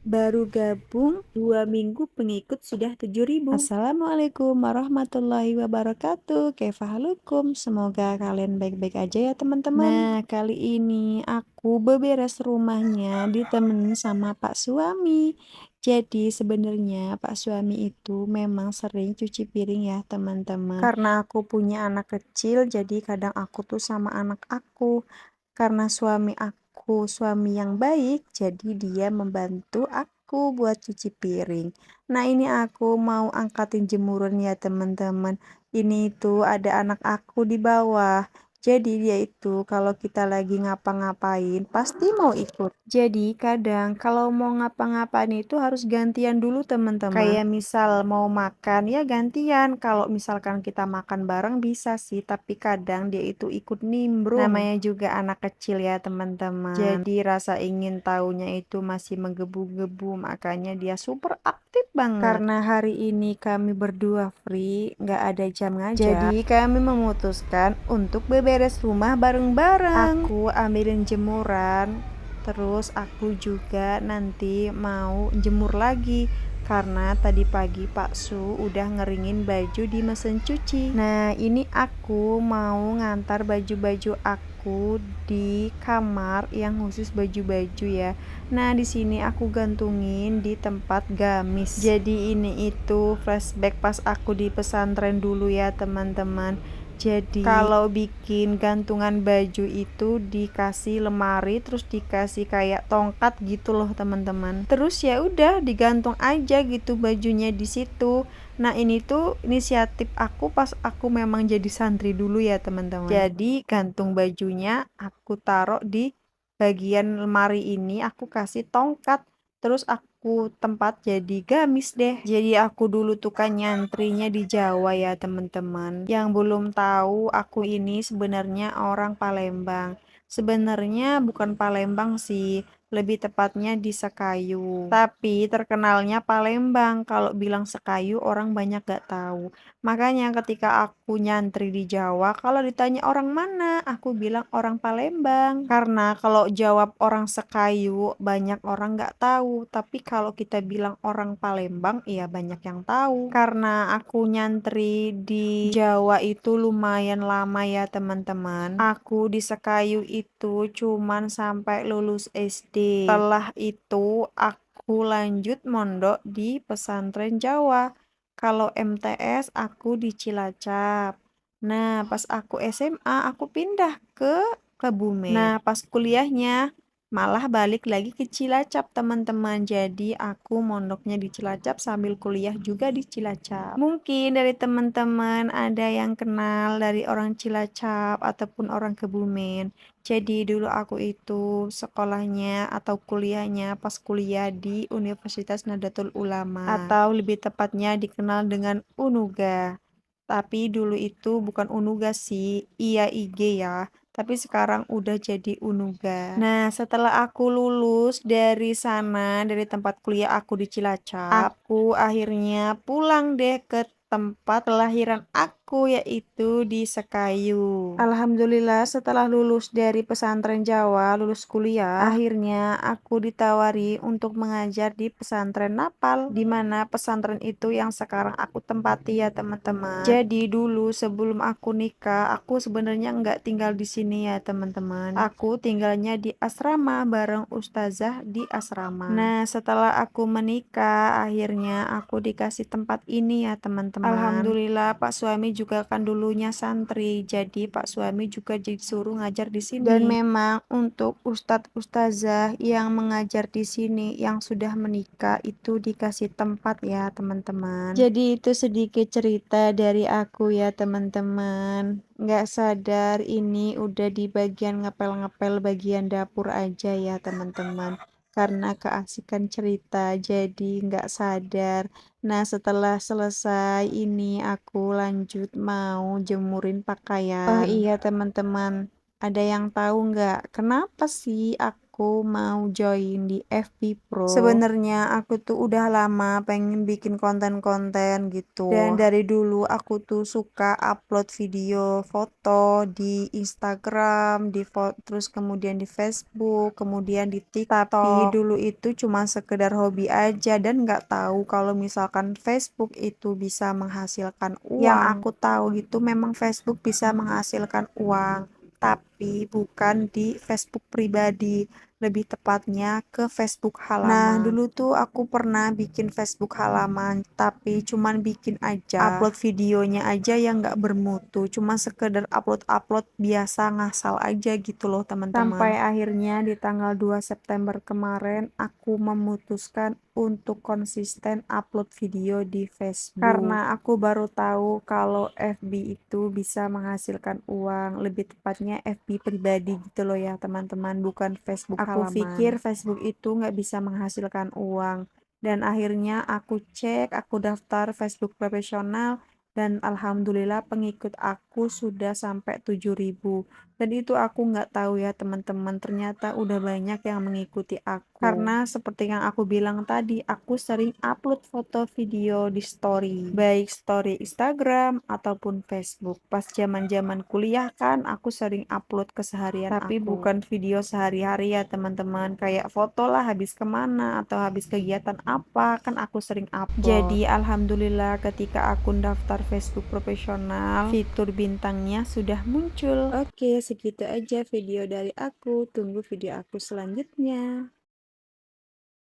Baru gabung 2 minggu pengikut sudah 7.000. Assalamualaikum warahmatullahi wabarakatuh. Kaifahalukum? Semoga kalian baik-baik aja ya teman-teman. Nah, kali ini aku beberes rumahnya ditemenin sama Pak Suami. Jadi sebenarnya Pak Suami itu memang sering cuci piring ya teman-teman. Karena aku punya anak kecil, jadi kadang aku tuh sama anak aku. Karena suami aku suami yang baik, jadi dia membantu aku buat cuci piring. Nah, ini aku mau angkatin jemuran ya teman-teman. Ini itu ada anak aku di bawah. Jadi dia itu kalau kita lagi ngapa-ngapain pasti mau ikut. Jadi kadang kalau mau ngapa-ngapain itu harus gantian dulu teman-teman. Kayak misal mau makan ya gantian. Kalau misalkan kita makan bareng bisa sih, tapi kadang dia itu ikut nimbrung. Namanya juga anak kecil ya teman-teman. Jadi rasa ingin tahunya itu masih menggebu-gebu, makanya dia super aktif banget. Karena hari ini kami berdua free, nggak ada jam ngajar. Jadi kami memutuskan untuk beberes rumah bareng-bareng. Aku ambilin jemuran, terus aku juga nanti mau jemur lagi. Karena tadi pagi Pak Su udah ngeringin baju di mesin cuci. Nah, ini aku mau ngantar baju-baju aku di kamar yang khusus baju-baju ya. Nah, di sini aku gantungin di tempat gamis. Jadi ini itu flashback pas aku di pesantren dulu ya, teman-teman. Jadi kalau bikin gantungan baju itu dikasih lemari, terus dikasih kayak tongkat gitu loh teman-teman. Terus ya udah digantung aja gitu bajunya di situ. Nah, ini tuh inisiatif aku pas aku memang jadi santri dulu ya teman-teman. Jadi gantung bajunya aku taruh di bagian lemari ini, aku kasih tongkat. Terus aku tempat jadi gamis deh. Jadi aku dulu tuh kan nyantrinya di Jawa ya teman-teman. Yang belum tahu, aku ini sebenarnya orang Palembang. Sebenarnya bukan Palembang sih, lebih tepatnya di Sekayu. Tapi terkenalnya Palembang. Kalau bilang Sekayu orang banyak gak tahu. Makanya ketika aku nyantri di Jawa, kalau ditanya orang mana, aku bilang orang Palembang. Karena kalau jawab orang Sekayu, banyak orang nggak tahu. Tapi kalau kita bilang orang Palembang, iya banyak yang tahu. Karena aku nyantri di Jawa itu lumayan lama ya teman-teman. Aku di Sekayu itu cuman sampai lulus SD. Setelah itu aku lanjut mondok di pesantren Jawa. Kalau MTS aku di Cilacap. Nah, pas aku SMA aku pindah ke Kebumen. Nah, pas kuliahnya malah balik lagi ke Cilacap, teman-teman. Jadi aku mondoknya di Cilacap sambil kuliah juga di Cilacap. Mungkin dari teman-teman ada yang kenal dari orang Cilacap ataupun orang Kebumen. Jadi dulu aku itu sekolahnya atau kuliahnya pas kuliah di Universitas Nahdlatul Ulama atau lebih tepatnya dikenal dengan UNUGA. Tapi dulu itu bukan UNUGA sih, IAIG ya. Tapi sekarang udah jadi UNUGA. Nah, setelah aku lulus dari sana, dari tempat kuliah aku di Cilacap, aku akhirnya pulang deh ke tempat kelahiran aku yaitu di Sekayu. Alhamdulillah setelah lulus dari pesantren Jawa, lulus kuliah, akhirnya aku ditawari untuk mengajar di pesantren Napal, di mana pesantren itu yang sekarang aku tempati ya teman-teman. Jadi dulu sebelum aku nikah, aku sebenarnya nggak tinggal di sini ya teman-teman. Aku tinggalnya di asrama bareng ustazah di asrama. Nah, setelah aku menikah, akhirnya aku dikasih tempat ini ya teman-teman. Alhamdulillah Pak suami juga kan dulunya santri, jadi Pak suami juga disuruh ngajar di sini. Dan memang untuk ustadz ustazah yang mengajar di sini yang sudah menikah itu dikasih tempat ya teman-teman. Jadi itu sedikit cerita dari aku ya teman-teman. Nggak sadar ini udah di bagian ngepel-ngepel bagian dapur aja ya teman-teman. Karena keasikan cerita jadi nggak sadar. Nah, setelah selesai ini aku lanjut mau jemurin pakaian. Oh iya teman-teman, ada yang tahu nggak kenapa sih aku mau join di FB Pro. Sebenarnya aku tuh udah lama pengen bikin konten-konten gitu. Dan dari dulu aku tuh suka upload video foto di Instagram, terus kemudian di Facebook, kemudian di TikTok. Tapi dulu itu cuma sekedar hobi aja dan nggak tahu kalau misalkan Facebook itu bisa menghasilkan uang. Yang aku tahu gitu memang Facebook bisa menghasilkan uang, tapi bukan di Facebook pribadi, lebih tepatnya ke Facebook halaman. Nah, dulu tuh aku pernah bikin Facebook halaman, tapi cuman bikin aja, upload videonya aja yang nggak bermutu, cuma sekedar upload-upload biasa ngasal aja gitu loh teman-teman. Sampai akhirnya di tanggal 2 September kemarin aku memutuskan untuk konsisten upload video di Facebook. Karena aku baru tahu kalau FB itu bisa menghasilkan uang, lebih tepatnya FB pribadi gitu loh ya teman-teman, bukan Facebook halaman. Aku pikir Facebook itu nggak bisa menghasilkan uang. Dan akhirnya aku cek, aku daftar Facebook profesional, dan alhamdulillah pengikut aku sudah sampai 7.000. Dan itu aku nggak tahu ya teman-teman, ternyata udah banyak yang mengikuti aku. Karena seperti yang aku bilang tadi, aku sering upload foto video di story, baik story Instagram ataupun Facebook. Pas zaman-zaman kuliah kan aku sering upload keseharian tapi aku, bukan video sehari-hari ya teman-teman, kayak foto lah habis kemana atau habis kegiatan apa, kan aku sering upload. Jadi alhamdulillah ketika akun daftar Facebook profesional, fitur bintangnya sudah muncul. Oke, segitu aja video dari aku. Tunggu video aku selanjutnya.